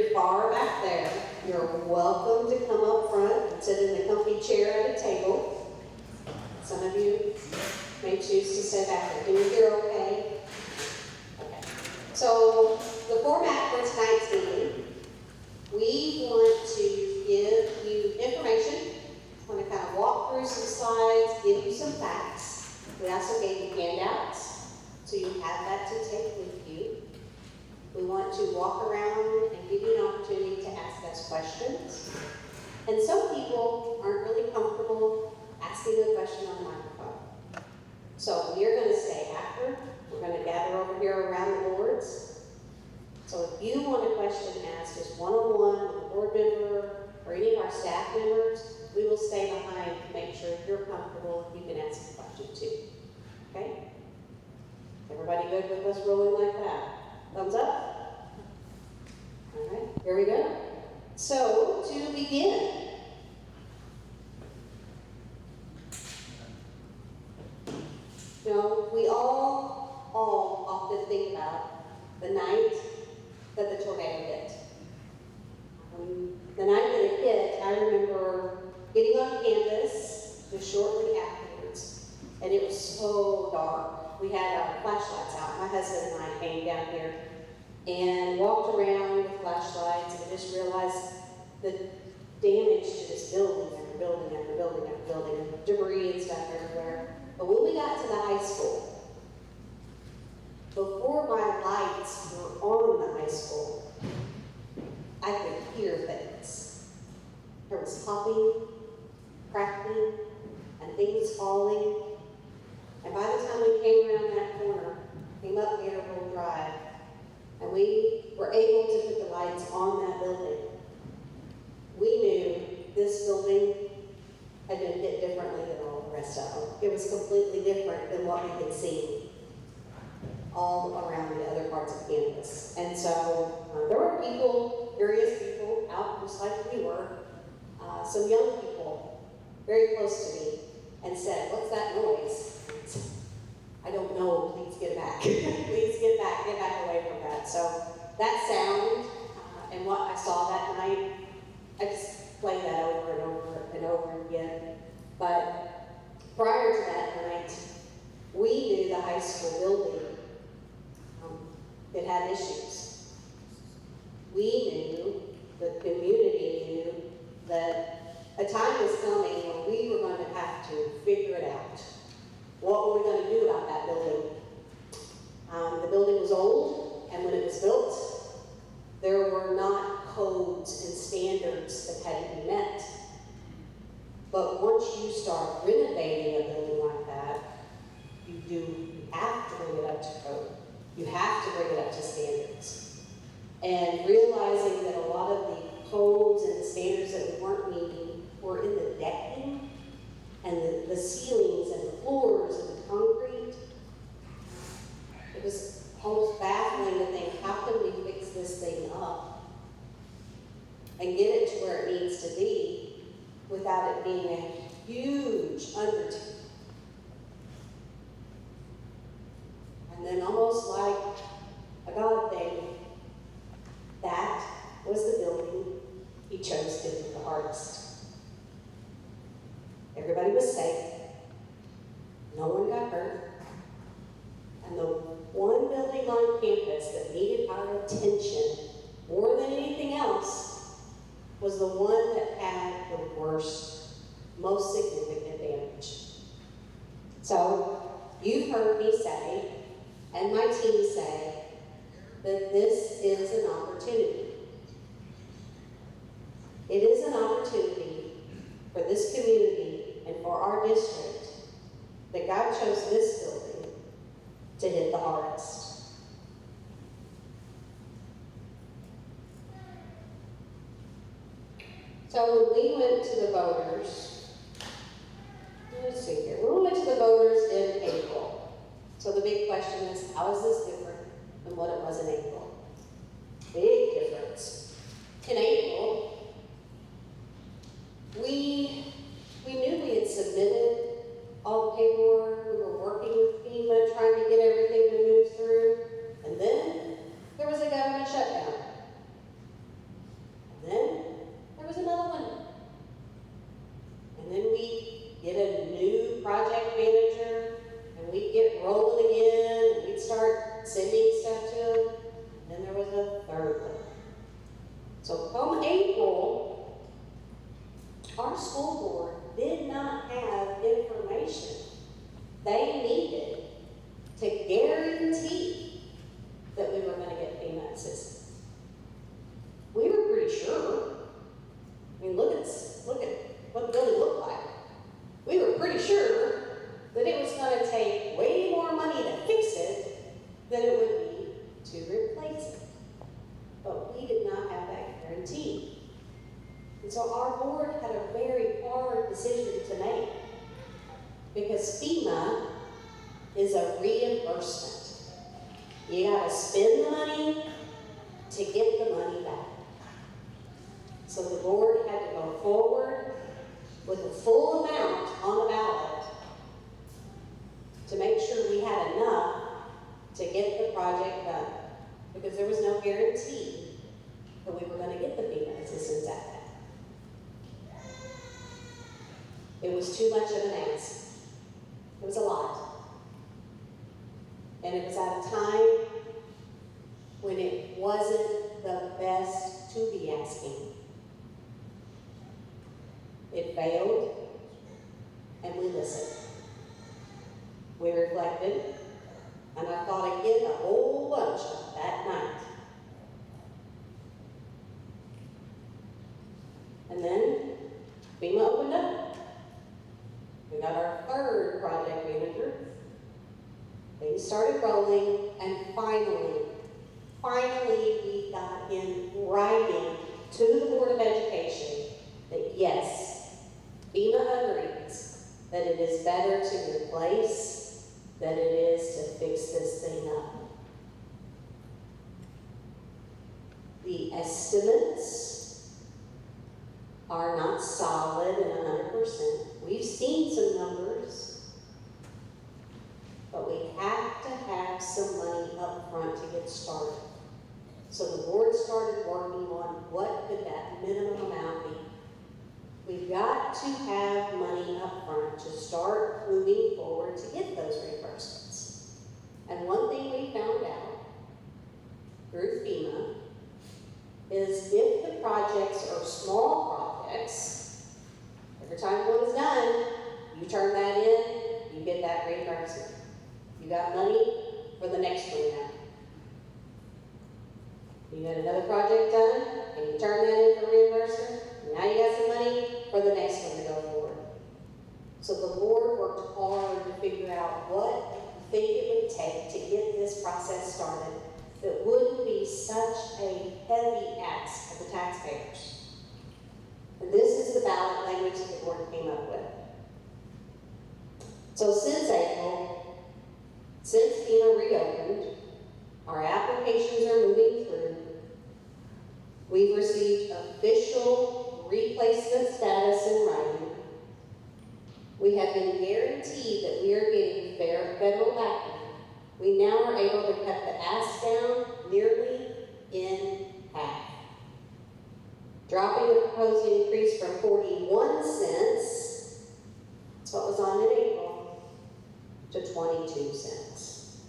you're far back there, you're welcome to come up front and sit in the comfy chair at a table. Some of you may choose to sit back there. Can you hear okay? Okay. So the format for tonight's meeting, we want to give you information. I want to kind of walk through some slides, give you some facts. We also gave you handouts, so you have that to take with you. We want to walk around and give you an opportunity to ask us questions. And some people aren't really comfortable asking a question on the microphone. So we are going to stay after. We're going to gather over here around the boards. So if you want a question asked just one-on-one with a board member or any of our staff members, we will stay behind to make sure if you're comfortable, you can ask a question too. Okay? Everybody good with us rolling like that? Thumbs up? All right, here we go. So, to begin, you know, we all often think about the night that the tornado hit. The night that it hit, I remember getting on campus just shortly afterwards, and it was so dark. We had our flashlights out. My husband and I came down here and walked around with flashlights and just realized the damage to this building after building after building after building, and debris and stuff everywhere. But when we got to the high school, before my lights were on the high school, I could hear things. There was popping, crackling, and things falling. And by the time we came around that corner, came up Perryville Drive, and we were able to put the lights on that building, we knew this building had been hit differently than all the rest of them. It was completely different than what we had seen all around the other parts of campus. And so there were people, various people out just like we were, some young people very close to me, and said, "What's that noise?" I don't know, please get back. Please get back away from that. So that sound and what I saw that night, I just played that over and over and over again. But prior to that night, we knew the high school building it had issues. We knew, the community knew, that a time was coming when we were going to have to figure it out. What were we going to do about that building? The building was old, and when it was built, there were not codes and standards that had to be met. But once you start renovating a building like that, you have to bring it up to code. You have to bring it up to standards. And realizing that a lot of the codes and the standards that we weren't meeting were in the decking and the ceilings and the floors and the concrete. It was almost baffling to think, how can we fix this thing up and get it to where it needs to be without it being a huge undertaking? And then almost like a God thing, that was the building he chose to hit the hardest. Everybody was safe. No one got hurt. And the one building on campus that needed our attention more than anything else was the one that had the worst, most significant damage. So, you've heard me say, and my team say, that this is an opportunity. It is an opportunity for this community and for our district that God chose this building to hit the hardest. So when we went to the voters, let's see here, when we went to the voters in April, so the big question is, how is this different than what it was in April? Big difference. In April, we knew we had submitted all the paperwork. We were working with FEMA, trying to get everything to move through. And then there was a government shutdown. And so our board had a very hard decision to make because FEMA is a reimbursement. You gotta spend the money to get the money back. So the board had to go forward with a full amount on the ballot to make sure we had enough to get the project done. Because there was no guarantee that we were going to get the FEMA assistance at that. It was too much of an ask. It was a lot. And it was at a time when it wasn't the best to be asking. It failed, and we listened. We reflected, and I thought again a whole bunch that night. And then FEMA opened up. We got our third project manager. Things started rolling, and finally, we got in writing to the Board of Education that yes, FEMA agrees that it is better to replace than it is to fix this thing up. The estimates are not solid and 100%. We've seen some numbers, but we have to have some money up front to get started. So the board started working on what could that minimum amount be. We've got to have money up front to start moving forward to get those reimbursements. And one thing we found out through FEMA is if the projects are small projects, every time one is done, you turn that in, you get that reimbursement. You got money for the next one now. You got another project done, and you turn that in for reimbursement. Now you got some money for the next one to go forward. So the board worked hard to figure out what you think it would take to get this process started that wouldn't be such a heavy ask of the taxpayers. And this is the ballot language that the board came up with. So since April, since FEMA reopened, our applications are moving through. We've received official replacement status in writing. We have been guaranteed that we are getting federal backing. We now are able to cut the ask down nearly in half, dropping the proposed increase from 41 cents, that's what was on in April, to 22 cents.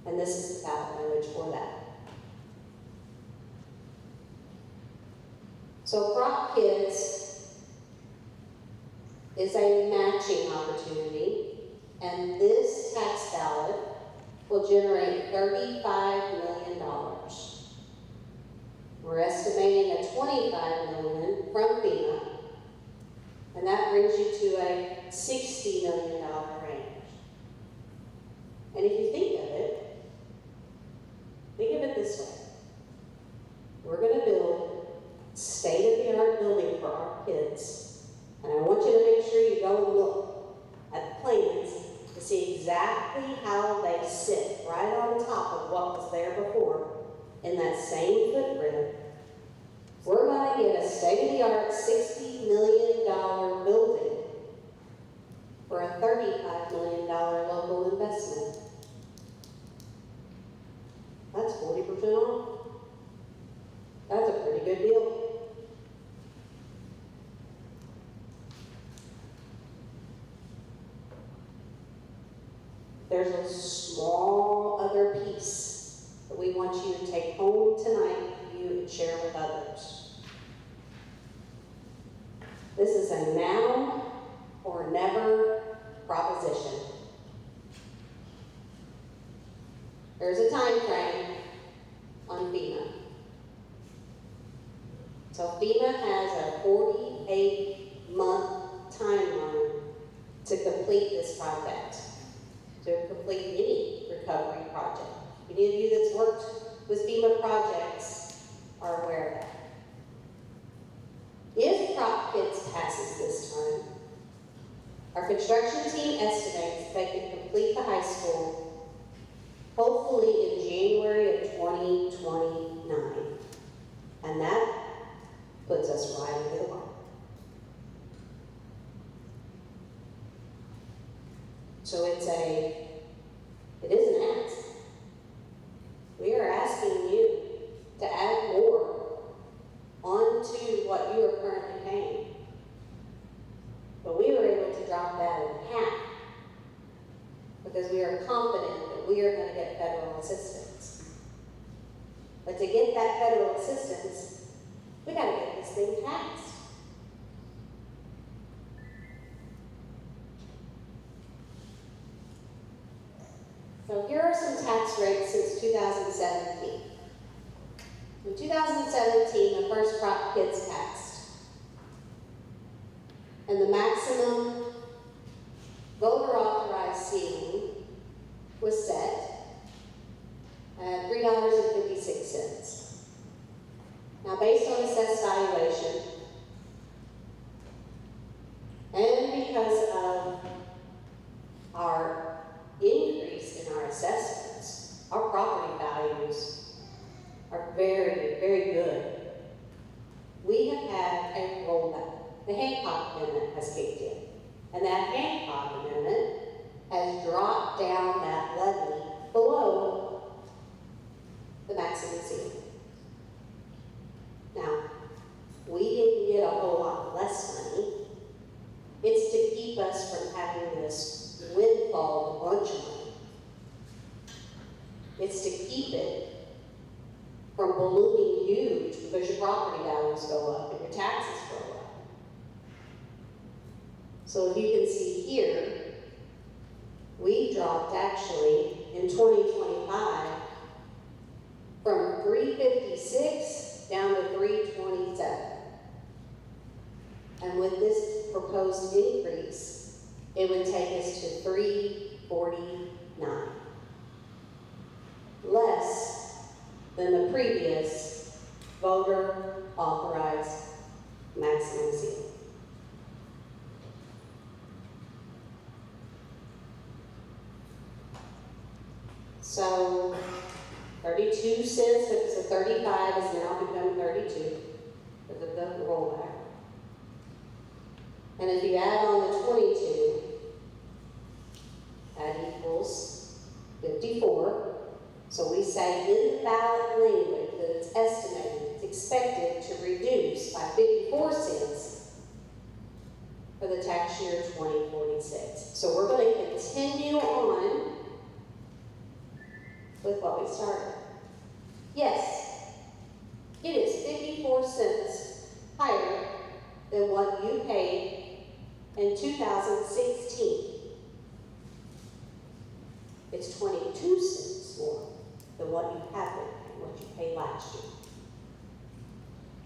And this is the ballot language for that. So Prop Kids is a matching opportunity, and this tax ballot will generate $35 million. We're estimating a $25 million from FEMA, and that brings you to a $60 million range. And if you think of it this way. We're going to build state-of-the-art building for our kids, and I want you to make sure you go and look at the plans to see exactly how they sit right on top of what was there before in that same footprint. We're going to get a state-of-the-art $60 million building for a $35 million local investment. That's 40% off. That's a pretty good deal. There's a small other piece that we want you to take home tonight for you and share with others. This is a now or never proposition. There's a time frame on FEMA. So FEMA has a 48-month timeline to complete this project, to complete any recovery project. Any of you that's worked with FEMA projects are aware of that. If construction team estimates they can complete the high school hopefully in January of 2029. And that puts us right over the mark. So it is an ask. We are asking you to add more onto what you are currently paying. But we were able to drop that in half because we are confident that we are going to get federal assistance. But to get that federal assistance, we got to get this thing passed. So here are some tax rates since 2017. In 2017, the first crop kids taxed, and the maximum voter authorized ceiling was set at $3.56. Now, based on assessed valuation, and because of our increase in our assessments, our property values are very, very good. We have had a rollback. The Hancock Amendment has kicked in. And that Hancock Amendment has dropped down that levy below the maximum ceiling. Now, we didn't get a whole lot less money. It's to keep us from having this windfall of lunch money. It's to keep it from ballooning huge because your property values go up and your taxes go up. So if you can see here, we dropped actually in 2025 from 356 down to 327. And with this proposed increase, it would take us to 349. Less than the previous voter authorized maximum ceiling. So 32 cents, because the 35 has now become 32 because of the rollback. And if you add on the 22, that equals 54. So we say in the ballot language that it's estimated, it's expected to reduce by 54 cents for the tax year 2046. So we're going to continue on with what we started. Yes, it is 54 cents higher than what you paid in 2016. It's 22 cents more than what you have been paying, what you paid last year.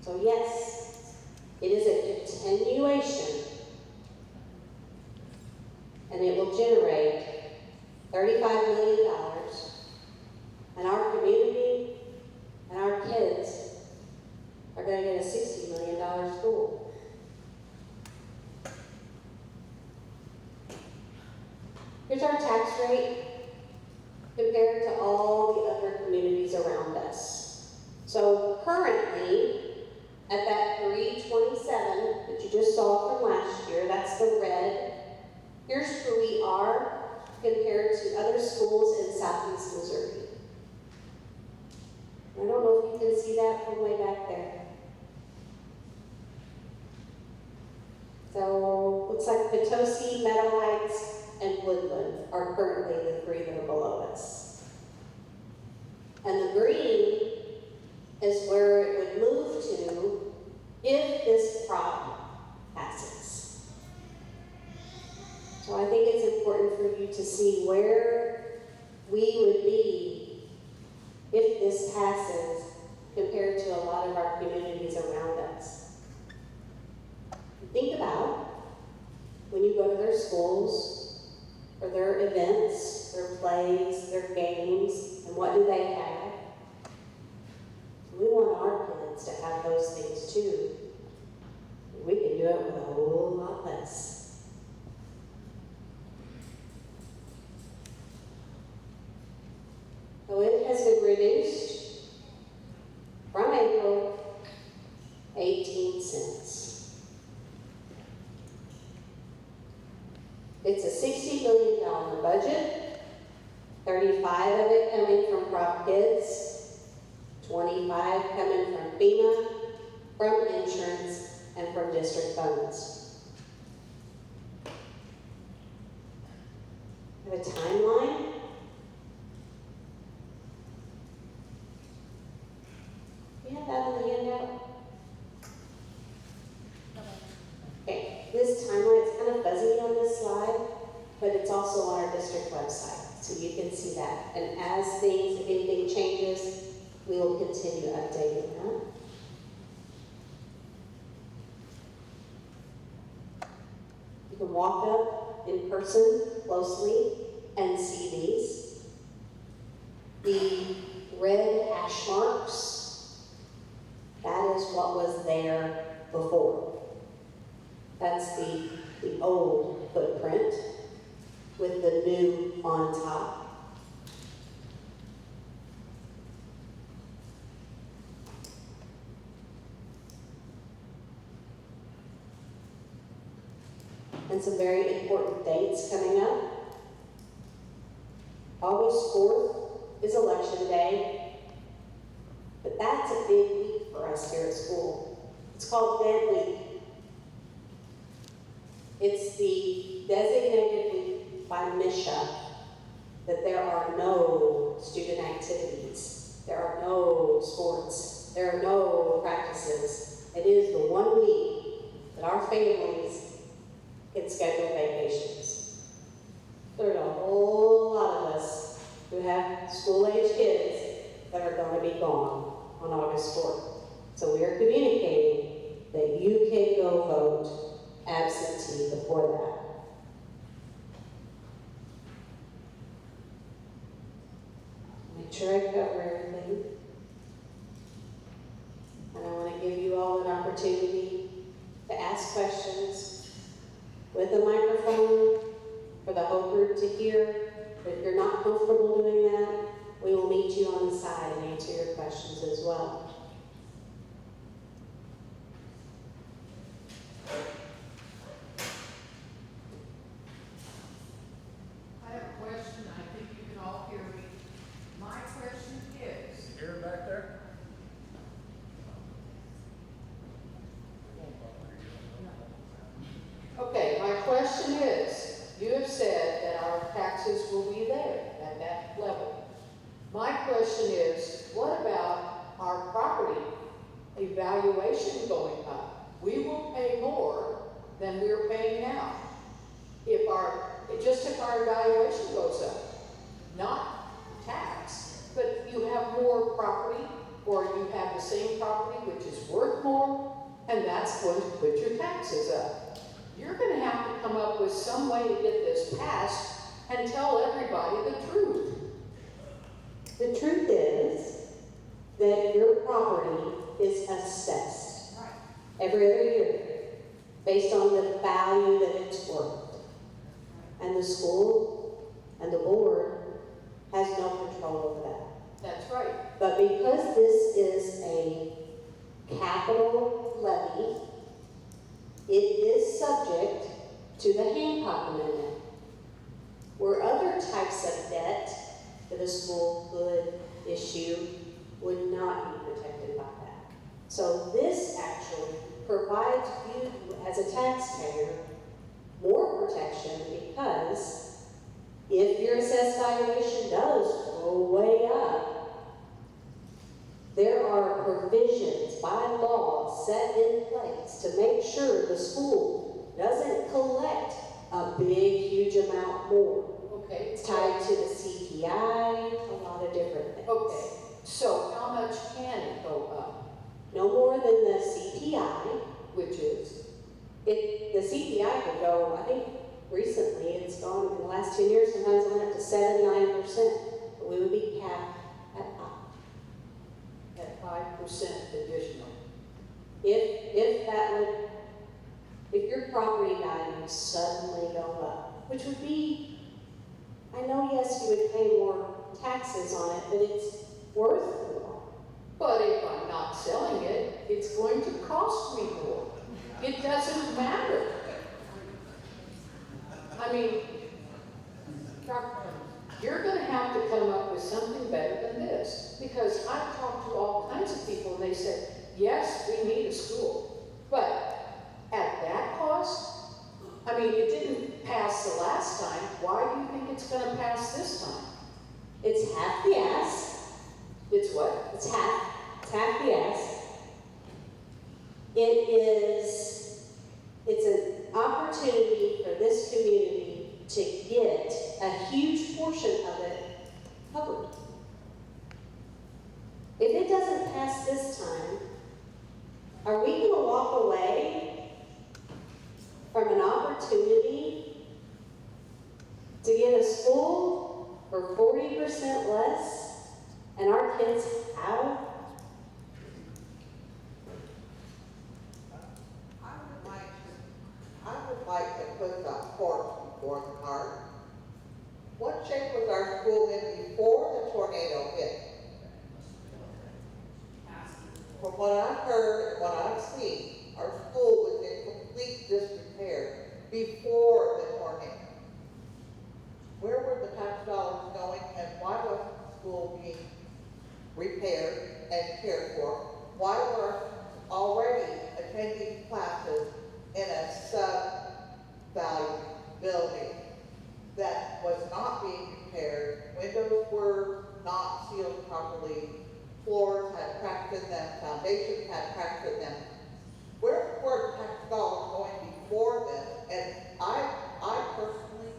So yes, it is a continuation, and it will generate $35 million, and our community and our kids are going to get a $60 million school. Here's our tax rate compared to all the other communities around us. So currently, at that 327 that you just saw from last year, that's the red. Here's where we are compared to other schools in Southeast Missouri. I don't know if you can see that from way back there. So looks like Potosi, Meadow Heights, and Woodland are currently the three that are below us. And the green is where it would move to if this prop passes. So I think it's important for you to see where we would be if this passes compared to a lot of our communities around us. Think about when you go to their schools, or their events, their plays, their games, and what do they have? We want our kids to have those things too. We can do it with a whole lot less. cents. It's a $60 million budget, 35 of it coming from K.I.D.S, 25 coming from FEMA, from insurance, and from district funds. I have a timeline. You have that on the handout? Okay, this timeline's kind of fuzzy on this slide, but it's also on our district website, so you can see that. And as if anything changes, we will continue updating that. You can walk up in person closely and see these. The red hash marks, that is what was there before. That's the old footprint with the new on top. And some very important dates coming up. August 4th is election day, but that's a big week for us here at school. It's called Dead Week. It's the designated week by MISHA that there are no student activities, there are no sports, there are no practices. It is the one week that our families can schedule vacations. There are a whole lot of us who have school-age kids that are going to be gone on August 4th. So we are communicating that you can go vote absentee before that. Make sure I cover everything. And I want to give you all an opportunity to ask questions with a microphone for the whole group to hear. But if you're not comfortable doing that, we will meet you on the side and answer your questions as well. I have a question. I think you can all hear me. My question is, You hear it back there? okay, my question is, you have said that our taxes will be there at that level. My question is, what about our property evaluation going up? We will pay more than we're paying now. If our evaluation goes up, not tax, but you have more property, or you have the same property which is worth more, and that's going to put your taxes up. You're going to have to come up with some way to get this passed and tell everybody the truth. The truth is that your property is assessed every other year based on the value that it's worth. And the school and the board has no control over that. That's right. But because this is a capital levy, it is subject to the Hancock Amendment, where other types of debt that a school could issue would not be protected by that. So this actually provides you as a taxpayer more protection, because if your assessed valuation does go way up, there are provisions by law set in place to make sure the school doesn't collect a big, huge amount more. Okay. It's tied to the CPI, a lot of different things. Okay. So how much can it go up? No more than the CPI, Which is? the CPI could go, I think recently it's gone in the last 10 years, sometimes it went up to 7-9%, but we would be capped at 5% additional. If your property values suddenly go up, which would be, I know, yes, you would pay more taxes on it, but it's worth more. But if I'm not selling it, it's going to cost me more. It doesn't matter. I mean, you're going to have to come up with something better than this. Because I've talked to all kinds of people and they said, yes, we need a school. But at that cost, I mean, it didn't pass the last time. Why do you think it's going to pass this time? It's half the ask. It's what? It's half the ask. It's an opportunity for this community to get a huge portion of it covered. If it doesn't pass this time, are we going to walk away from an opportunity to get a school for 40% less and our kids have? I would like to put the horse before the cart. What shape was our school in before the tornado hit? From what I've heard and what I've seen, our school was in complete disrepair before the tornado. Where were the tax dollars going and why wasn't the school being repaired and cared for? Why were already attending classes in a sub-value building that was not being repaired? Windows were not sealed properly. Floors had cracks in them, foundations had cracks in them. Where were tax dollars going before this? And I personally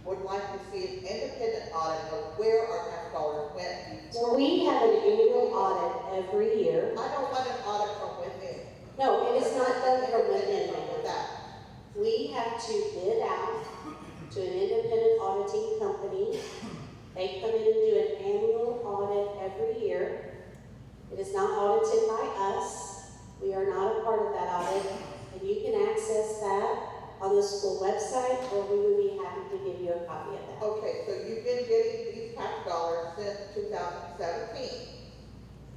would like to see an independent audit of where our tax dollars went before. So we have an annual audit every year. I don't want an audit from within. No, it is not done from within. From that. We have to bid out to an independent auditing company. They come in and do an annual audit every year. It is not audited by us. We are not a part of that audit. And you can access that on the school website, or we would be happy to give you a copy of that. Okay, so you've been getting these tax dollars since 2017,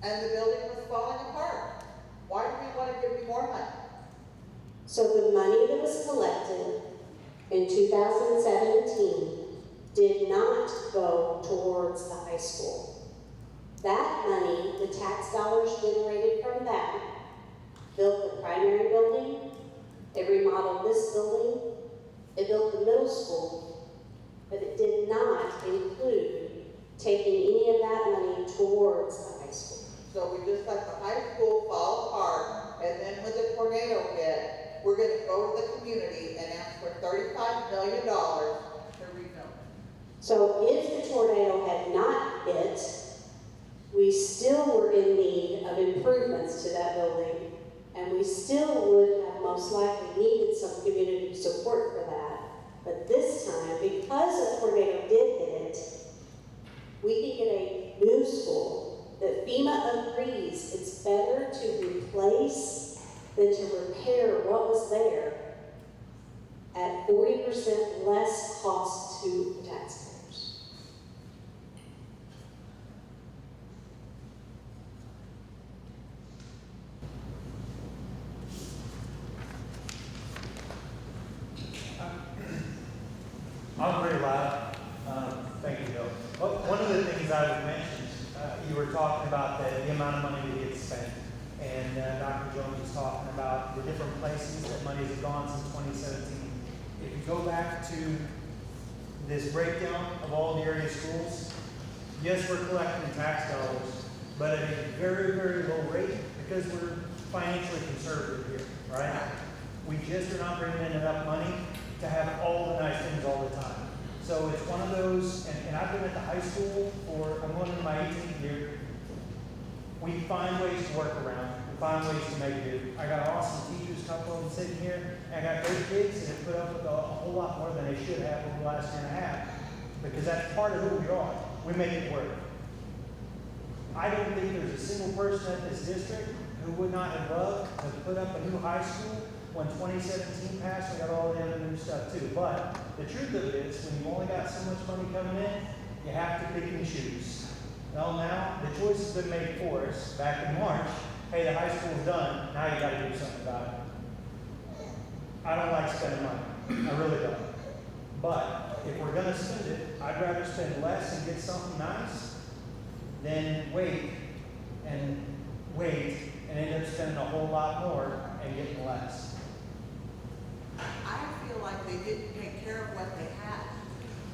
and the building was falling apart. Why do we want to give you more money? So the money that was collected in 2017 did not go towards the high school. That money, the tax dollars generated from that, built the primary building, it remodeled this building, it built the middle school, but it did not include taking any of that money towards the high school. So we just let the high school fall apart, and then when the tornado hit, we're going to go to the community and ask for $35 million to rebuild. So if the tornado had not hit, we still were in need of improvements to that building, and we still would have most likely needed some community support for that. But this time, because a tornado did hit it, we can get a new school that FEMA agrees it's better to replace than to repair what was there at 40% less cost to the taxpayers. I'm very loud. Thank you, Bill. Well, one of the things I would mention, you were talking about the amount of money that gets spent, and Dr. Jones was talking about the different places that money has gone since 2017. If you go back to this breakdown of all the area schools, yes, we're collecting tax dollars, but at a very, very low rate because we're financially conservative here, right? We just are not bringing in enough money to have all the nice things all the time. So it's one of those, and I've been at the high school for, I'm going into my 18th year. We find ways to work around. We find ways to make it do. I got awesome teachers, a couple of them sitting here, and I got great kids that have put up with a whole lot more than they should have over the last year and a half, because that's part of who we are. We make it work. I don't think there's a single person at this district who would not have loved to put up a new high school when 2017 passed. We got all the other new stuff too. But the truth of it is, when you've only got so much money coming in, you have to pick and choose. Well, now the choice has been made for us back in March. Hey, the high school's done. Now you got to do something about it. I don't like spending money, I really don't. But if we're gonna spend it, I'd rather spend less and get something nice than wait and end up spending a whole lot more and getting less. I feel like they didn't take care of what they had.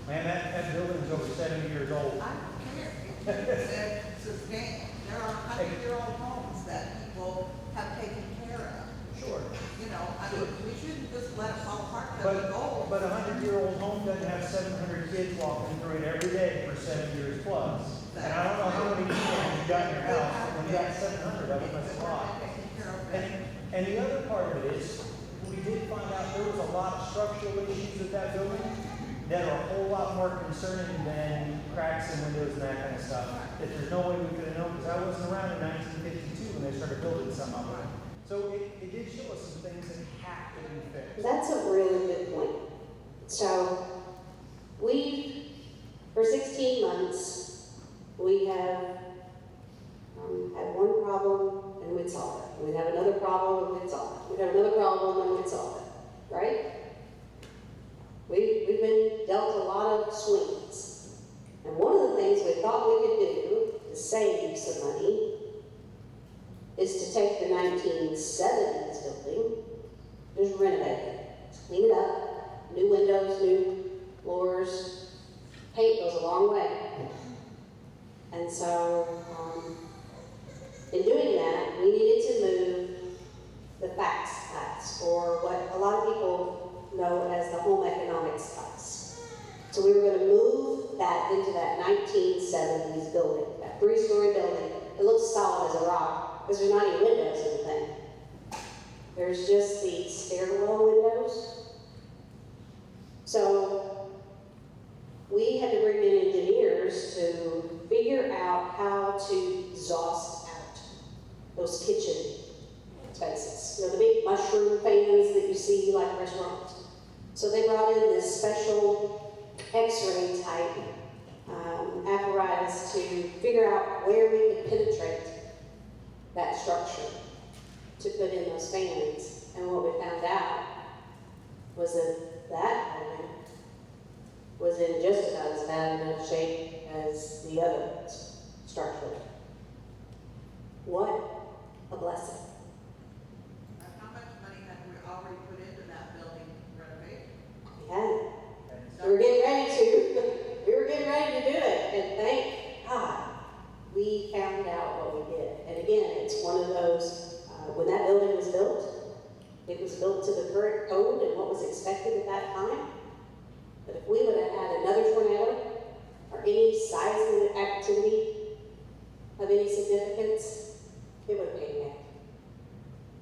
Man, that building's over 70 years old. I don't care if they're sustained. There are 100-year-old homes that people have taken care of. Sure. You know, I mean, we shouldn't just let it fall apart because But, it's old. but a 100-year-old home doesn't have 700 kids walking through it every day for 7 years plus. And I don't know how many people you got in your house, but when you got 700 of them, that's a lot. Taking care of them. And the other part of it is, we did find out there was a lot of structural issues with that building that are a whole lot more concerning than cracks in windows and that kind of stuff. That there's no way we could have known, because I wasn't around in 1952 when they started building some of them. So it did show us some things that have to be fixed. That's a really good point. So, for 16 months, we have had one problem and we'd solve it. We'd have another problem and we'd solve it. We'd have another problem and we'd solve it. Right? We've been dealt a lot of swings. And one of the things we thought we could do to save some money is to take the 1970s building, just renovate it, just clean it up, new windows, new floors, paint goes a long way. And so, in doing that, we needed to move the FACS class, or what a lot of people know as the home economics class. So we were going to move that into that 1970s building, that 3-story building. It looks solid as a rock, because there's not any windows in the thing. There's just the stairwell windows. So we had to bring in engineers to figure out how to exhaust out those kitchen spaces. You know, the big mushroom fans that you see like restaurants. So they brought in this special X-ray type apparatus to figure out where we could penetrate that structure to put in those fans. And what we found out was that that building was in just about as bad enough shape as the other structure. What a blessing. How much money had we already put into that building renovation? We had. We were getting ready to. We were getting ready to do it. And thank God we found out what we did. And again, it's one of those, when that building was built, it was built to the current code and what was expected at that time. But if we would have had another tornado or any seismic activity of any significance, it would have came back.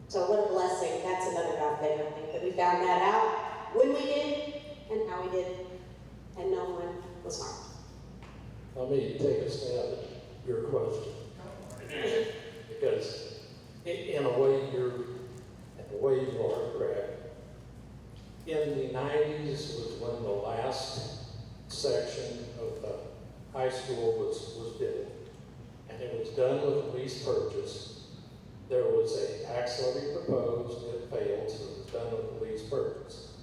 So what a blessing. That's another God thing, I think, that we found that out when we did and how we did, and no one was harmed. Let me take a stab at your question. Because in a way you are correct. In the 90s was when the last section of the high school was built. And it was done with a lease purchase. There was a tax levy proposed, it failed, so it was done with a lease purchase.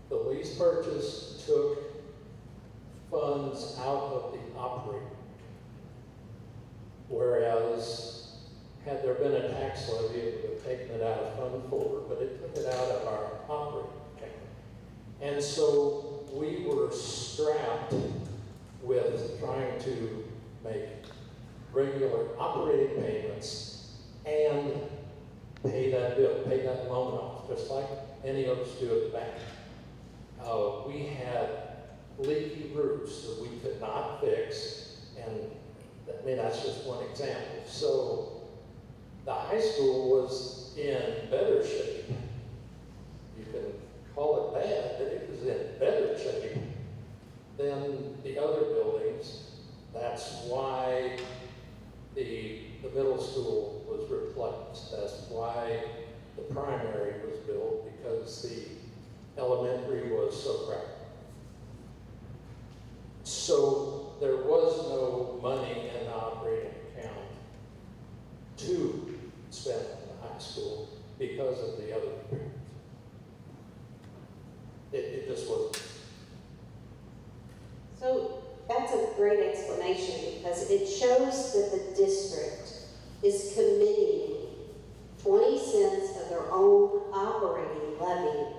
The lease purchase took funds out of the operating. Whereas, had there been a tax levy, it would have taken it out of Fund 4, but it took it out of our operating account. And so we were strapped with trying to make regular operating payments and pay that bill, pay that loan off, just like any of us do at the bank. We had leaky roofs that we could not fix, and I mean, that's just one example. So the high school was in better shape. You can call it bad, but it was in better shape than the other buildings. That's why the middle school was replaced. That's why the primary was built, because the elementary was so cracked. So there was no money in the operating account to spend on the high school because of the other repairs. it just wasn't. So that's a great explanation because it shows that the district is committing 20 cents of their own operating levy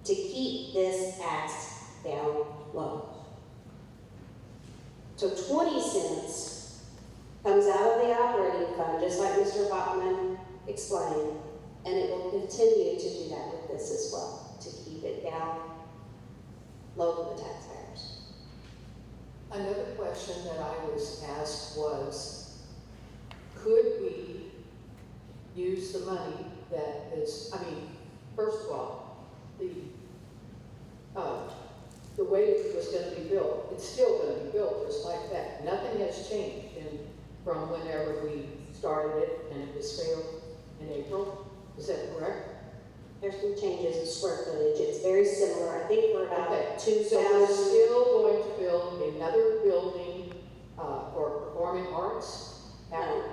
to keep this tax down low. So 20 cents comes out of the operating fund, just like Mr. Bachman explained, and it will continue to do that with this as well, to keep it down low for the taxpayers. Another question that I was asked was, could we use the money that is, first of all, the way it was going to be built, it's still going to be built just like that. Nothing has changed from whenever we started it and it was failed in April. Is that correct? There's some changes in square footage. It's very similar. I think we're about Okay, 2,000. so we're still going to build another building for performing arts? No.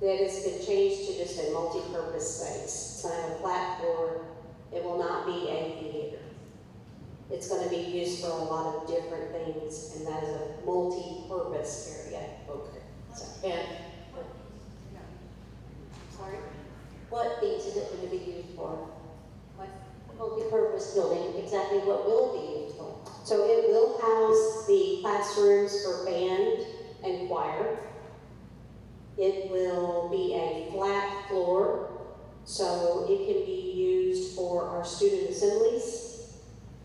That has been changed to just a multi-purpose space. It's going to have a flat floor. It will not be a theater. It's going to be used for a lot of different things, and that is a multi-purpose area. Okay. So, And sorry? What things is it going to be used for? What multi-purpose building, exactly what will it be used for? So it will house the classrooms for band and choir. It will be a flat floor, so it can be used for our student assemblies.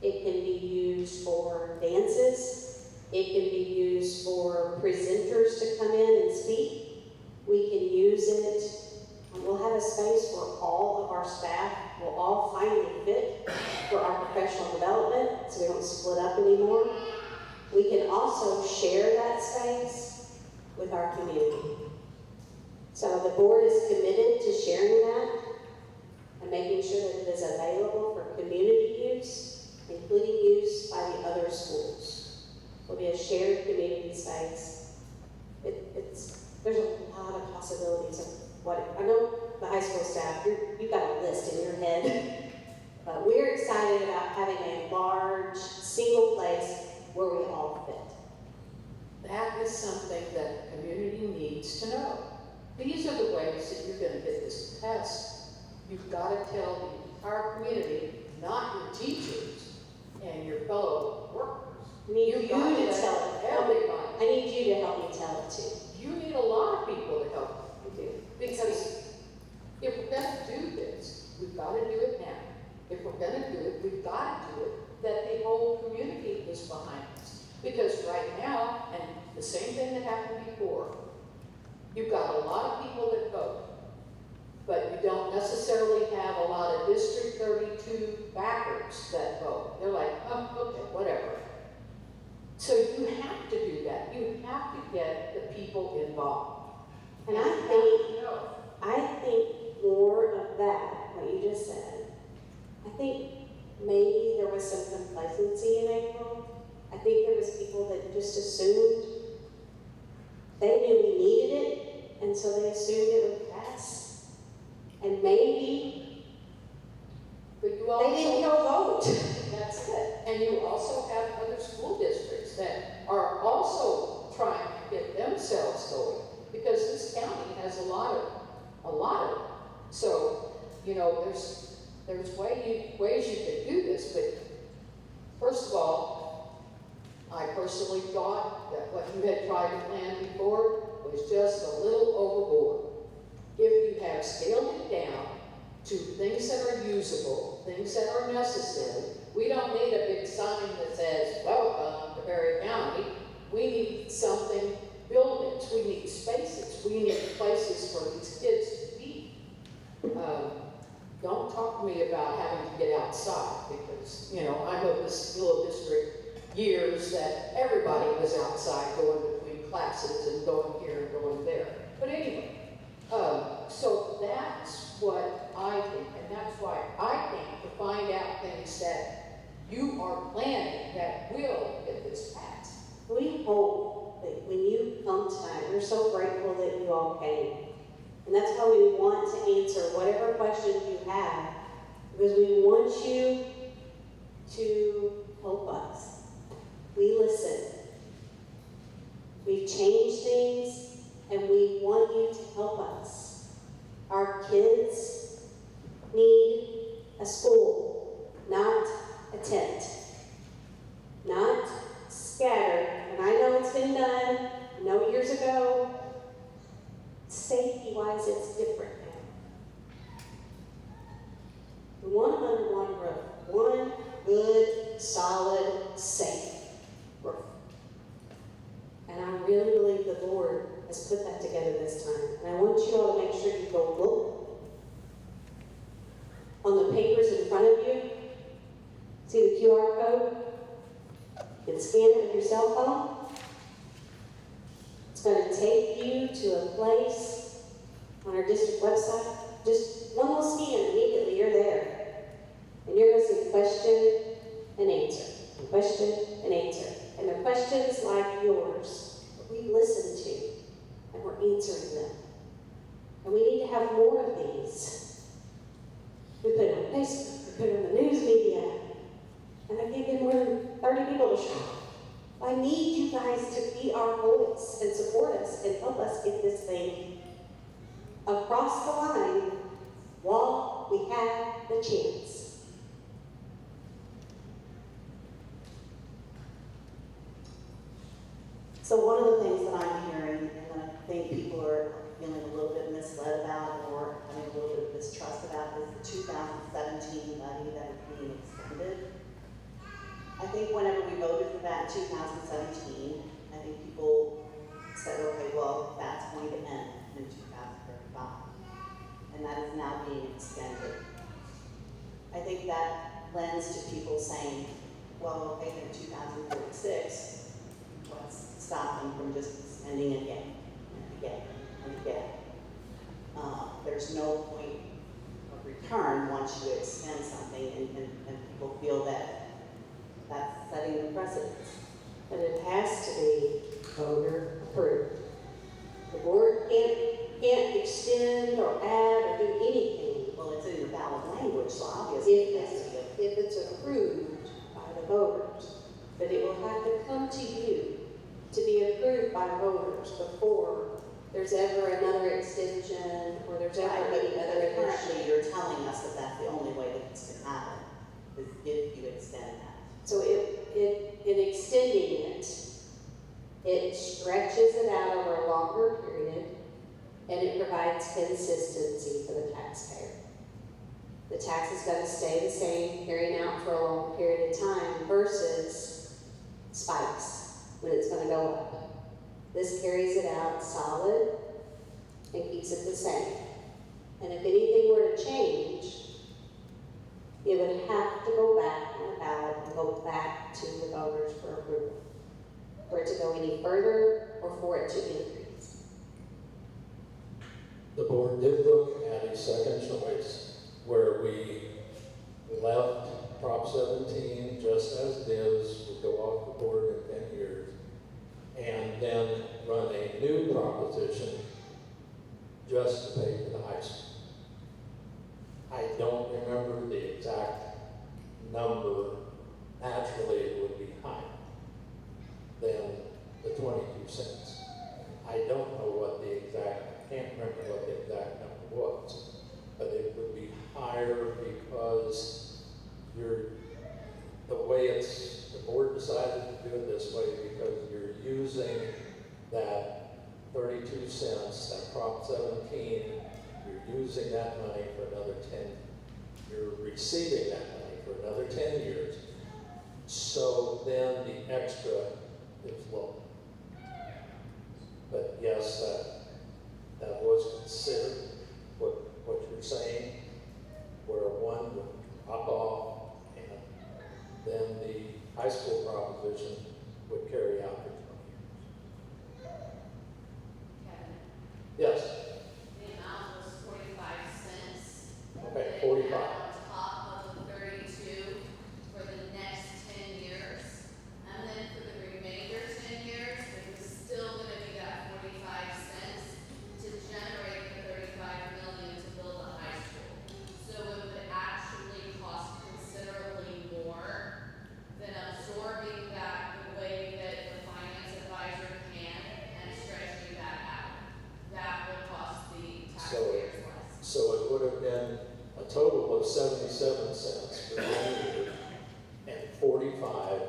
It can be used for dances. It can be used for presenters to come in and speak. We can use it. We'll have a space where all of our staff will all finally fit for our professional development, so we don't split up anymore. We can also share that space with our community. So the board is committed to sharing that and making sure that it is available for community use, including use by the other schools. It'll be a shared community space. There's a lot of possibilities of what, I know the high school staff, you've got a list in your head, but we're excited about having a large, single place where we all fit. that is something that the community needs to know. These are the ways that you're going to get this passed. You've got to tell the entire community, not your teachers and your fellow workers. I need you You've got to to tell it. everybody. I need you to help me tell it too. You need a lot of people to help you do. Because if we're going to do this, we've got to do it now. If we're going to do it, we've got to do it that the whole community is behind us. Because right now, and the same thing that happened before, you've got a lot of people that vote, but you don't necessarily have a lot of District 32 backers that vote. They're like, oh, okay, whatever. So you have to do that. You have to get the people involved. And You I have think to know. I think more of that, what you just said. I think maybe there was some complacency in April. I think there was people that just assumed they knew we needed it, and so they assumed it would pass. And maybe But you they didn't also, go vote. that's it. And you also have other school districts that are also trying to get themselves going. Because this county has a lot of it. So, there's ways you can do this, but first of all, I personally thought that what you had tried to plan before was just a little overboard. If you have scaled it down to things that are usable, things that are necessary, we don't need a big sign that says, welcome to Perry County. We need something, buildings, we need spaces, we need places for these kids to be. Don't talk to me about having to get outside because, I'm of the school district years that everybody was outside going between classes and going here and going there. But anyway, so that's what I think, and that's why I think to find out things that you are planning that will get this passed. We hope that when you come tonight, we're so grateful that you all came. And that's why we want to answer whatever questions you have, because we want you to help us. We listen. We've changed things, and we want you to help us. Our kids need a school, not a tent. Not scattered. And I know it's been done, I know years ago. Safety-wise, it's different now. We want them under one roof. One good, solid, safe roof. And I really believe the Lord has put that together this time. And I want you all to make sure you go look on the papers in front of you. See the QR code? You can scan it with your cell phone. It's going to take you to a place on our district website. Just one little scan, immediately you're there. And you're going to see question and answer. Question and answer. And the questions like yours that we listen to, and we're answering them. And we need to have more of these. We put it on Facebook, we put it on the news media, and I can't get more than 30 people to show up. I need you guys to be our voice and support us and help us get this thing across the line while we have the chance. So one of the things that I'm hearing, and I think people are feeling a little bit misled about or having a little bit of mistrust about, is the 2017 money that is being extended. I think whenever we voted for that in 2017, I think people said, okay, well, that's going to end in 2035. And that is now being extended. I think that lends to people saying, well, okay, in 2046, let's stop them from just extending again and again and again. There's no point of return once you extend something, and people feel that that's setting the precedence. But it has to be voter approved. The board can't extend or add or do anything. Well, it's in your ballot language, so obviously it has to be. If it's approved by the voters. But it will have to come to you to be approved by voters before there's ever another extension or there's ever any other Currently, initiative. you're telling us that that's the only way that this can happen, is if you extend that. So in extending it, it stretches it out over a longer period and it provides consistency for the taxpayer. The tax is going to stay the same, carrying out for a long period of time versus spikes when it's going to go up. This carries it out solid and keeps it the same. And if anything were to change, it would have to go back on the ballot and go back to the voters for approval. For it to go any further or for it to increase. The board did look at a second choice where we left Prop 17 just as it is, would go off the board in 10 years, and then run a new proposition just to pay for the high school. I don't remember the exact number. Naturally, it would be higher than the 22 cents. I don't know what the exact, I can't remember what the exact number was, but it would be higher because the way the board decided to do it this way because you're using that 32 cents, that Prop 17, you're using that money for another 10, you're receiving that money for another 10 years. So then the extra is low. But yes, that was considered what you're saying, where one would drop off and then the high school proposition would carry out for 20 years. Kevin, Yes, the amount was 45 cents. okay, Then 45. add on top of the 32 for the next 10 years. And then for the remainder 10 years, it was still gonna be that 45 cents to generate the 35 would have been a total of 77 cents for 1 year and 45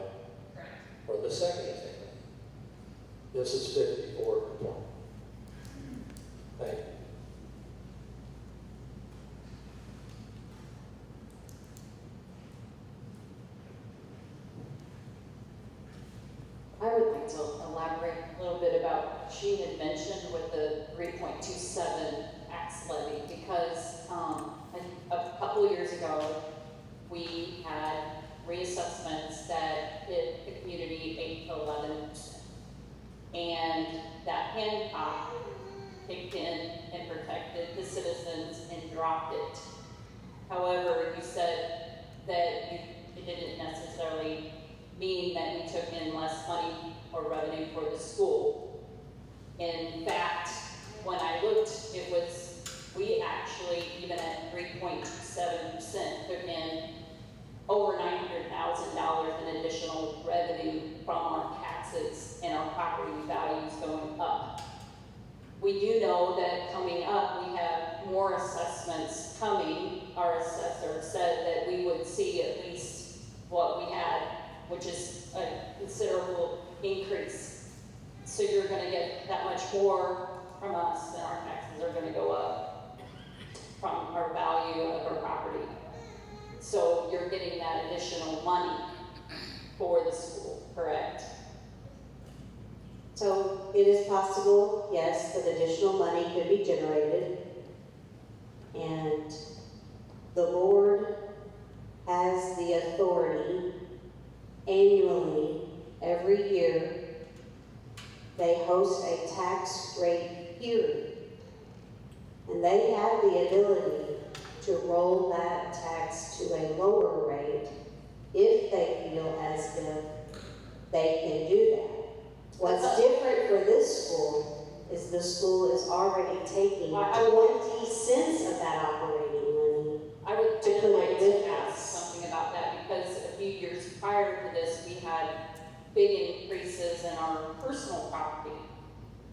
for the second exam. This is 54 to 20. Thank you. I would like to elaborate a little bit about, she had mentioned with the 3.27 tax levy, because a couple of years ago, we had reassessments that hit the community 8 to 11%. And that Hancock kicked in and protected the citizens and dropped it. However, you said that it didn't necessarily mean that we took in less money or revenue for the school. In fact, when I looked, it was, we actually, even at 3.27%, took in over $900,000 in additional revenue from our taxes and our property values going up. We do know that coming up, we have more assessments coming. Our assessor said that we would see at least what we had, which is a considerable increase. So you're gonna get that much more from us, and our taxes are gonna go up from our value of our property. So you're getting that additional money for the school, correct? So it is possible, yes, that additional money could be generated. And the board has the authority annually, every year, they host a tax rate hearing. And they have the ability to roll that tax to a lower rate if they feel as if they can do that. What's different for this school is the school is already taking 20 cents of that operating money. I would To put like it to with ask us. something about that, because a few years prior to this, we had big increases in our personal property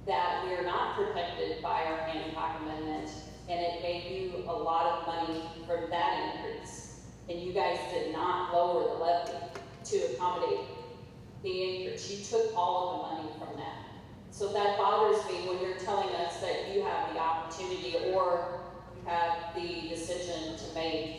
that we are not protected by our Hancock Amendment, and it gave you a lot of money from that increase. And you guys did not lower the levy to accommodate the increase. You took all of the money from that. So that bothers me when you're telling us that you have the opportunity or you have the decision to make.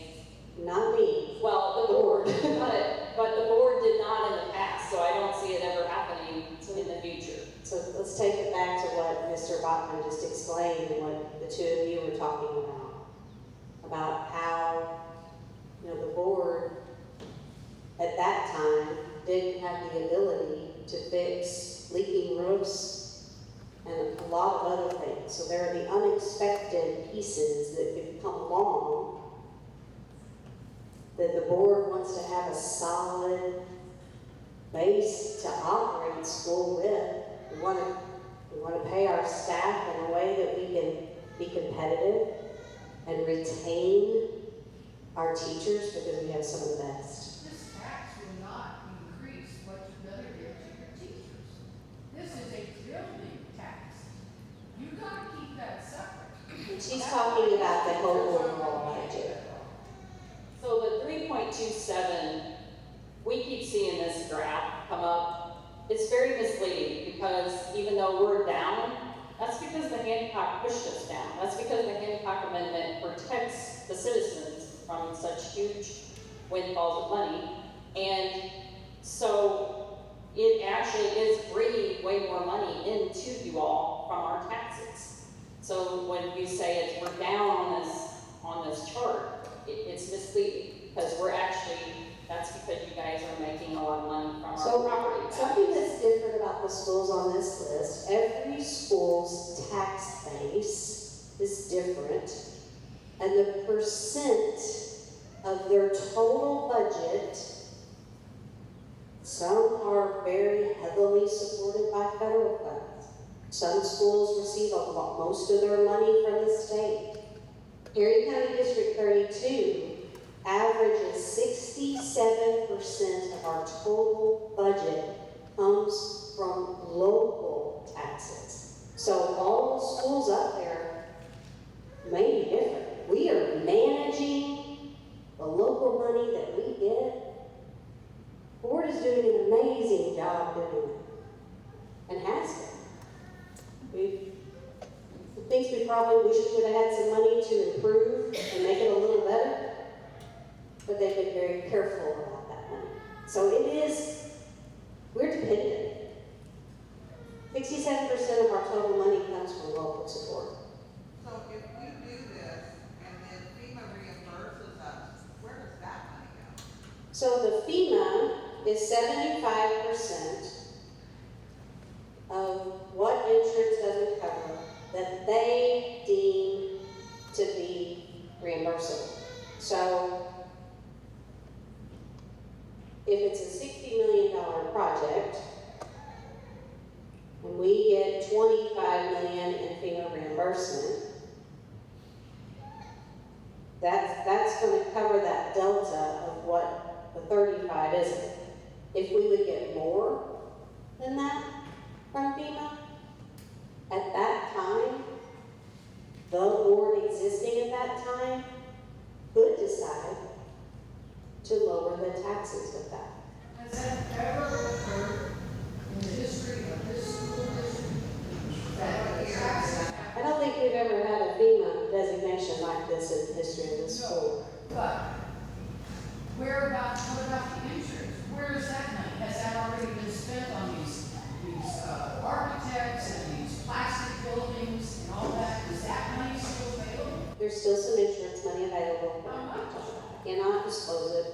Not me. Well, the board, but the board did not in the past, so I don't see it ever happening in the future. So let's take it back to what Mr. Bachman just explained and what the two of you were talking about how, the board at that time didn't have the ability to fix leaking roofs and a lot of other things. So there are the unexpected pieces that could come along that the board wants to have a solid base to operate school with. We want to pay our staff in a way that we can be competitive and retain our teachers because we have some of the best. This tax will not increase what you're gonna give to your teachers. This is a building tax. You gotta keep that separate. And she's talking about the whole overall budget. So the 3.27, we keep seeing this graph come up. It's very misleading because even though we're down, that's because the Hancock pushed us down. That's because the Hancock Amendment protects the citizens from such huge windfalls of money. And so it actually is bringing way more money into you all from our taxes. So when you say it's we're down on this chart, it's misleading because we're actually, that's because you guys are making a lot of money from our property. Something that's different about the schools on this list, every school's tax base is different, and the percent of their total budget, some are very heavily supported by federal funds. Some schools receive most of their money from the state. Perry County District 32 averages 67% of our total budget comes from local taxes. So all the schools up there may be different. We are by doing it. And has been. Things we probably wish we would have had some money to improve and make it a little better, but they've been very careful about that money. So it is, we're dependent. 67% of our total money comes from local support. So if we do this and then FEMA reimburses us, where does that money go? So the FEMA is 75% of what insurance doesn't cover that they deem to be reimbursable. So if it's a $60 million project and we get $25 million in FEMA reimbursement, that's going to cover that delta of what the 35 isn't. If we would get more than that from FEMA, at that time, the board existing at that time could decide to lower the taxes with that. Has that ever occurred in the history of this school district? That taxes I don't think we've ever had a FEMA designation like this in the history of the school. But what about the insurance? Where is that money? Has that already been spent on these architects and these plastic buildings and all that? Is that money still available? There's still some insurance money available. How much? I cannot disclose it.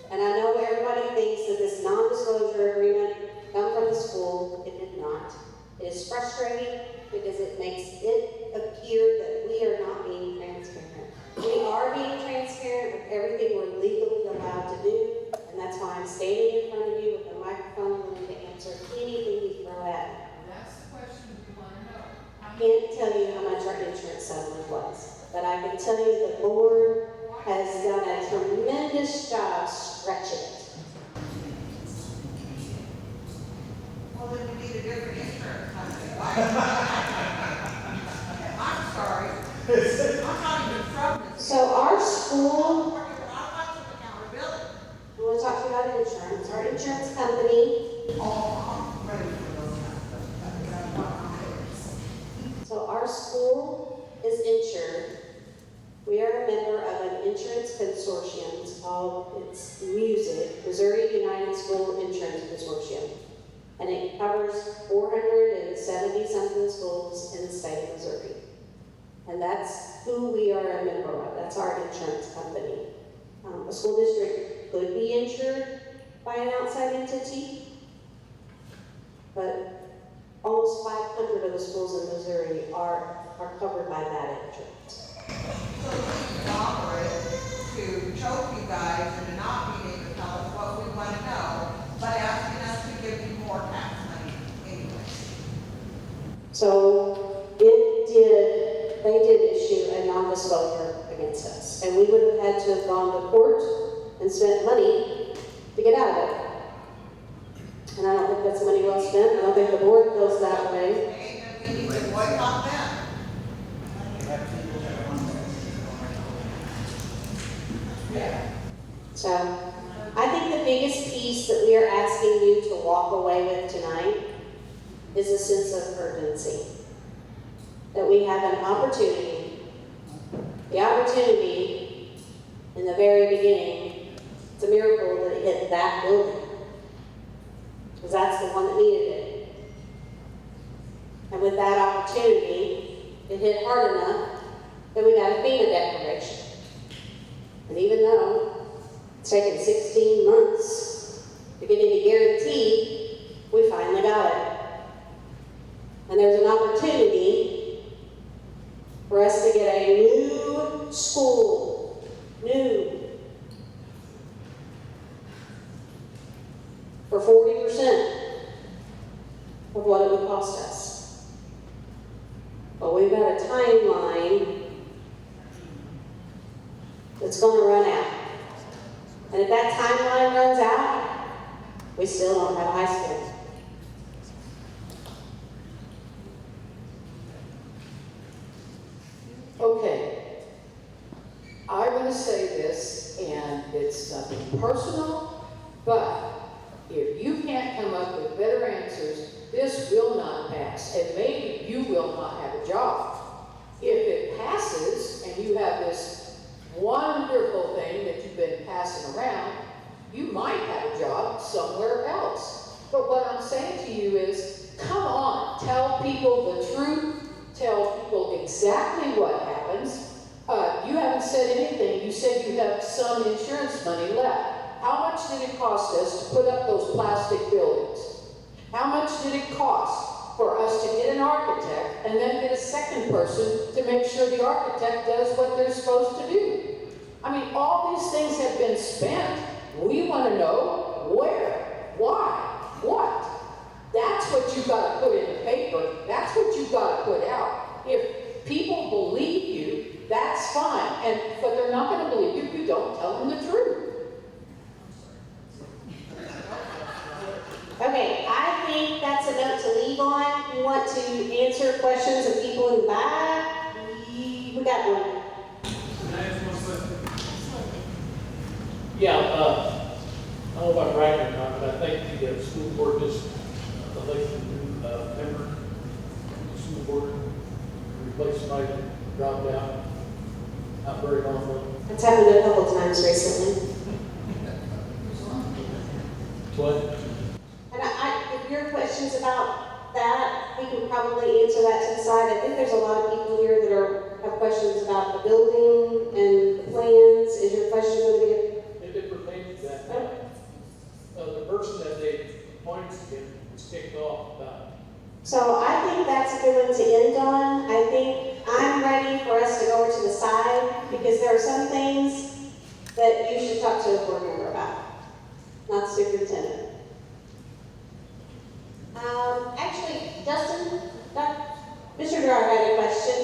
And I know everybody thinks that this non-disclosure agreement come from the school. It did not. It is frustrating because it makes it appear that we are not being transparent. We are being transparent with everything we're legally allowed to do, and that's why I'm standing in front of you with a microphone willing to answer anything you throw at me. That's the question we want to know. I can't tell you how much our insurance settlement was, but I can tell you the board has done a tremendous job stretching it. Well, then we need a different insurance company. I'm sorry. I'm not even from this. So our school, I'm not some accountability. I want to talk to you about insurance. Our insurance company, Oh, I'm ready for those kind of stuff. so our school is insured. We are a member of an insurance consortium. It's called, it's MUSIC, Missouri United School Insurance Consortium. And it covers 470-something schools in the state of Missouri. And that's who we are a member of. That's our insurance company. A school district could be insured by an outside entity, but almost 500 of the schools in Missouri are covered by that insurance. So we can operate to choke you guys into not being able to tell us what we want to know, but asking us to give you more tax money anyway. So they did issue a non-disclosure against us, and we would have had to have gone to court and spent money to get out of it. And I don't think that's money well spent. I don't think the board feels that way. We need to boycott them. Yeah. So I think the biggest piece that we are asking you to walk away with tonight is a sense of urgency. That we have an opportunity, the opportunity in the very beginning, it's a miracle that it hit that building. Because that's the one that needed it. And with that opportunity, it hit hard enough that we got a FEMA declaration. And even though it's taken 16 months to get any guarantee, we finally got it. And there's an opportunity for us to get a new school, for 40% of what it would cost us. But we've got a timeline that's going to run out. And if that timeline runs out, we still don't have high school. Okay. I'm going to say this, and it's nothing personal, but if you can't come up with better this will not pass, and maybe you will not have a job. If it passes, and you have this wonderful thing that you've been passing around, you might have a job somewhere else. But what I'm saying to you is, come on, tell people the truth, tell people exactly what happens. You haven't said anything. You said you have some insurance money left. How much did it cost us to put up those plastic buildings? How much did it cost for us to get an architect and then get a second person to make sure the architect does what they're supposed to do? I mean, all these things have been spent. We want to know where, why, what. That's what you've got to put in the paper. That's what you've got to put out. If people believe you, that's fine. But they're not going to believe you if you don't tell them the truth. Okay, I think that's a note to leave on. You want to answer questions of people in the back? We got one. Yeah, I don't know if I'm right or not, but I think the school board just elected a new member of the school board, replaced somebody that dropped out, not very long ago. It's happened a couple times recently. What? And if your questions about that, we can probably answer that to the side. I think there's a lot of people here that have questions about the building and the plans. Is your question going to be? If it pertains to that, the person that they appointed was kicked off about. So I think that's a good one to end on. I think I'm ready for us to go over to the side because there are some things that you should talk to a board member about, not the superintendent. Actually, Dustin, Mr. Gerard had a question.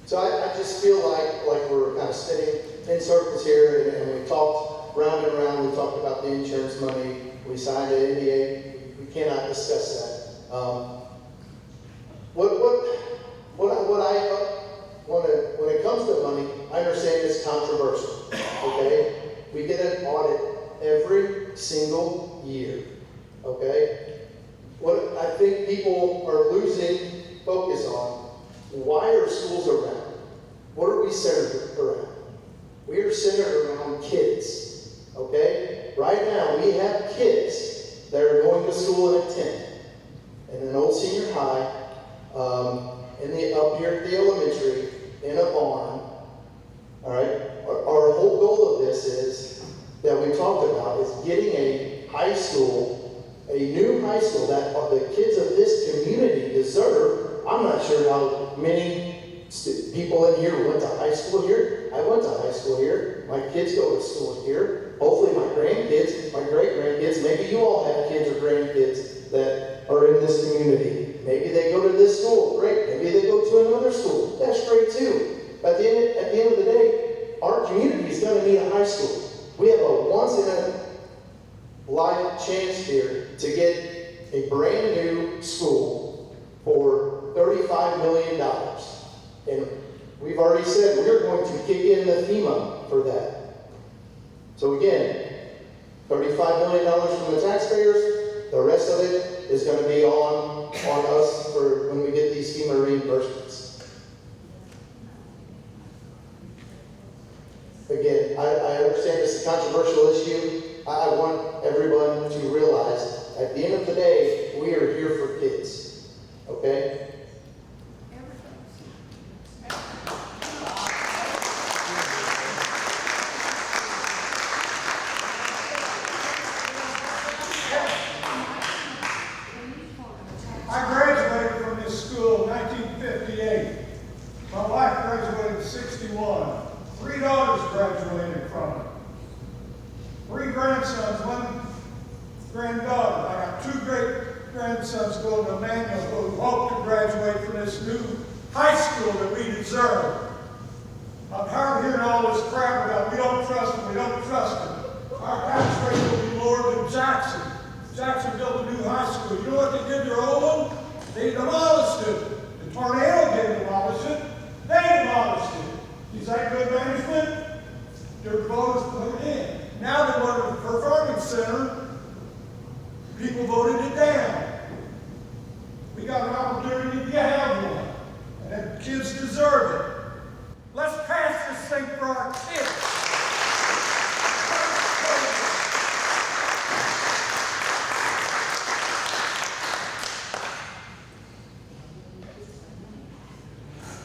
So I just feel like we're kind of spinning in circles here, and we talked round and round. We talked about the insurance money. We signed an NDA. We cannot discuss that. What I want to, when it comes to money, I understand it's controversial. Okay, we get an audit every single year. Okay, what I think people are losing focus on. Why are schools around? What are we centered around? We are centered around kids, okay? Right now, we have kids that are going to school and attend. In an old senior high, up here at the elementary, in a barn, all right? Our whole goal of this is, that we talked about, is getting a high school, a new high school that the kids of this community deserve. I'm not sure how many people in here went to high school here. I went to high school here. My kids go to school here. Hopefully my grandkids, my great-grandkids, maybe you all have kids or grandkids that are in this community. Maybe they go to this school. Great. Maybe they go to another school. That's great too. At the end of the day, our community is going to need a high school. We have a once-in-a-life chance here to get a brand new school for $35 million. And we've already said we're going to kick in the FEMA for that. So again, $35 million from the taxpayers, the rest of it is going to be on us for when we get these FEMA reimbursements. Again, I understand this is a controversial issue. I want everyone to realize at the end of the day, we are here for kids. Okay? I graduated from this school in 1958. My wife graduated in 61. 3 daughters graduated from it. 3 grandsons, 1 granddaughter. I got 2 great-grandsons going to Emmanuel who hope to graduate from this new high school that we deserve. I'm tired of hearing all this crap about we don't trust them, we don't trust them. Our tax rate will be lower than Jackson. Jackson built a new high school. You know what they did to their old one? They demolished it. The tornado didn't demolish it. They demolished it. Is that good management? Their voters put it in. Now they want a performance center. People voted it down. We got an opportunity to have one. And the kids deserve it. Let's pass this thing for our kids.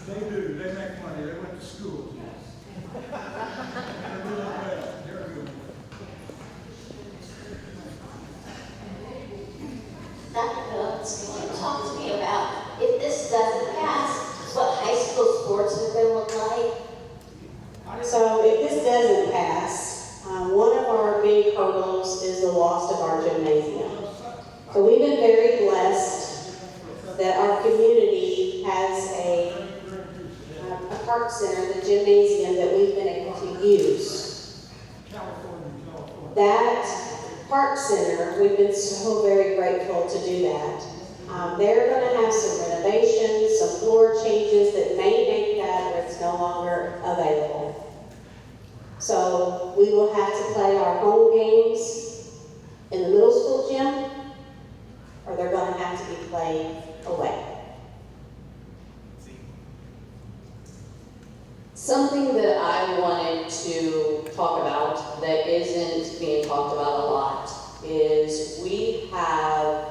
They do. They make money. They went to school. They're doing well. They're good. Dr. Phillips, can you talk to me about, if this doesn't pass, what high school sports are going to look like? So if this doesn't pass, one of our big hurdles is the loss of our gymnasium. So we've been very blessed that our community has a park center, the gymnasium, that we've been able to use. That park center, we've been so very grateful to do that. They're going to have some renovations, some floor changes that may make that where it's no longer available. So we will have to play our home games in the middle school gym, or they're going to have to be played away. Something that I wanted to talk about that isn't being talked about a lot is we have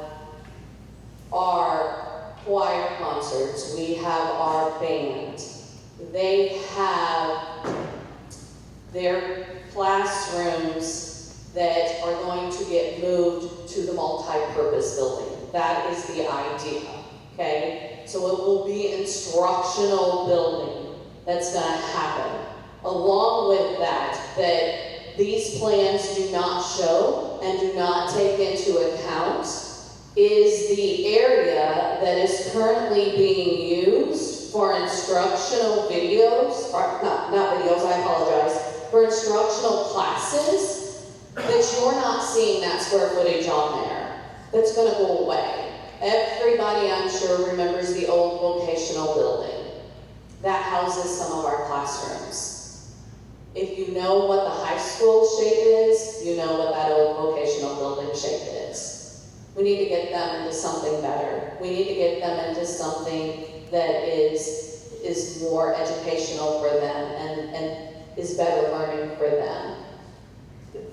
our choir concerts, we have our band. They have their classrooms that are going to get moved to the multi-purpose building. That is the idea, okay? So it will be instructional building that's going to happen. Along with that these plans do not show and do not take into account is the area that is currently being used for instructional videos, or not videos, I apologize, for instructional classes, that you're not seeing that square footage on there. That's going to go away. Everybody, I'm sure, remembers the old vocational building. That houses some of our classrooms. If you know what the high school shape is, you know what that old vocational building shape is. We need to get them into something better. We need to get them into something that is more educational for them and is better learning for them.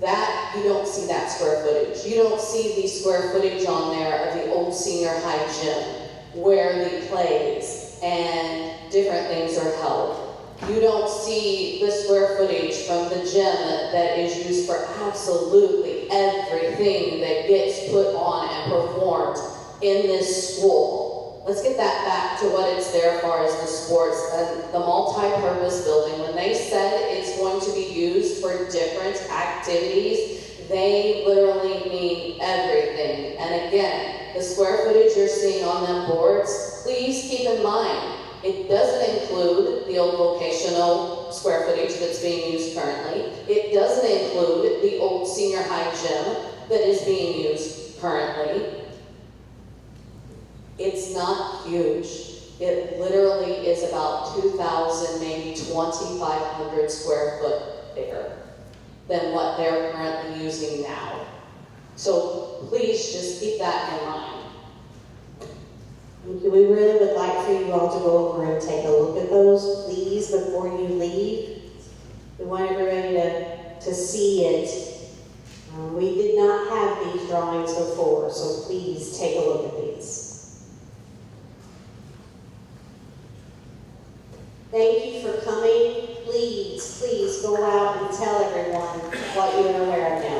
That, you don't see that square footage. You don't see the square footage on there of the old senior high gym where the plays and different things are held. You don't see the square footage from the gym that is used for absolutely everything that gets put on and performed in this school. Let's get that back to what it's there for, as the sports and the multi-purpose building. When they said it's going to be used for different activities, they literally mean everything. And again, the square footage you're seeing on them boards, please keep in mind, it doesn't include the old vocational square footage that's being used currently. It doesn't include the old senior high gym that is being used currently. It's not huge. It literally is about 2,000, maybe 2,500 square foot bigger than what they're currently using now. So please just keep that in mind. We really would like for you all to go over and take a look at those, please, before you leave. We want everybody to see it. We did not have these drawings before, so please take a look at these. Thank you for coming. Please go out and tell everyone what you are aware of now.